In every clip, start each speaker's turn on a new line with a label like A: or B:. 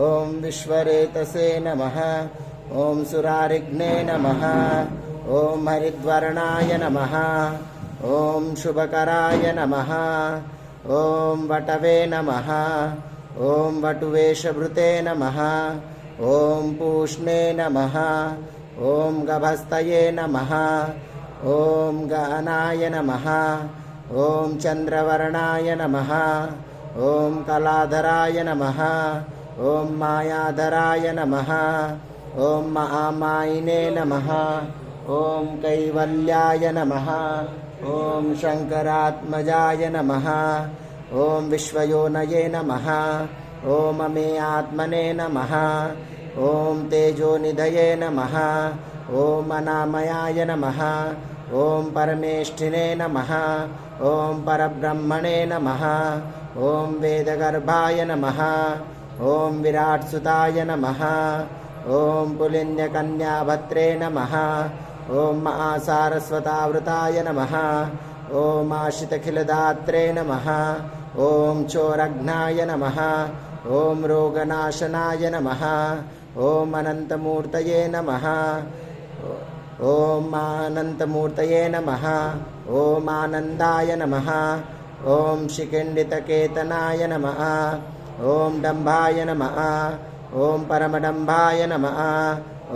A: ॐ विश्वरेतसे नमः। ॐ सुरारिघ्ने नमः। ॐ हरिद्वर्णाय नमः। ॐ शुभकराय नमः। ॐ वटवे नमः। ॐ वटुवेशभृते नमः। ॐ पूष्णे नमः। ॐ गभस्तये नमः। ॐ गहनाय नमः। ॐ चन्द्रवर्णाय नमः। ॐ कलाधराय नमः। ॐ मायाधराय नमः। ॐ महामायिने नमः। ॐ कैवल्याय नमः। ॐ शङ्करात्मजाय नमः। ॐ विश्वयोनये नमः। ॐ अमे आत्मने नमः। ॐ तेजोनिधये नमः। ॐ अनामयाय नमः। ॐ परमेष्ठिने नमः। ॐ परब्रह्मणे नमः। ॐ वेदगर्भाय नमः। ॐ विराट्सुताय नमः। ॐ पुलिन्यकन्याभद्रे नमः। ॐ महासारस्वतावृताय नमः। ॐ आशितखिलदात्रे नमः। ॐ चोरघ्नाय नमः। ॐ रोगनाशनाय नमः। ॐ अनन्तमूर्तये नमः। ॐ अनन्तमूर्तये नमः। ॐ आनन्दाय नमः। ॐ शिखण्डितकेतनाय नमः। ॐ डम्भाय नमः। ॐ परमडम्भाय नमः।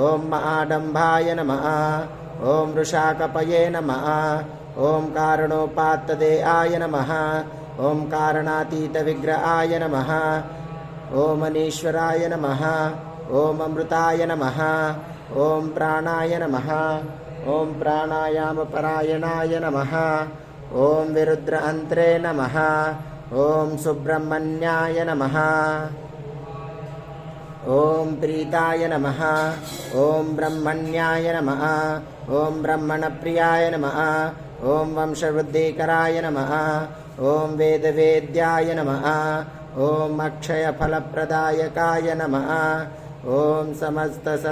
A: ॐ महाडम्भाय नमः। ॐ वृषाकपये नमः। ॐ कारणोपात्तदेहाय नमः। ॐ कारणातीतविग्रहाय नमः। ॐ अनीश्वराय नमः। ॐ अमृताय नमः। ॐ प्राणाय नमः। ॐ प्राणायामपरायणाय नमः। ॐ विरुद्र अन्त्रे नमः। ॐ सुब्रह्मण्याय नमः। ॐ प्रीताय नमः। ॐ ब्रह्मण्याय नमः। ॐ ब्रह्मणप्रियाय नमः। ॐ वंशवृद्धिकराय नमः। ॐ वेदवेद्याय नमः। ॐ अक्षयफलप्रदायकाय नमः। ॐ समस्तसत्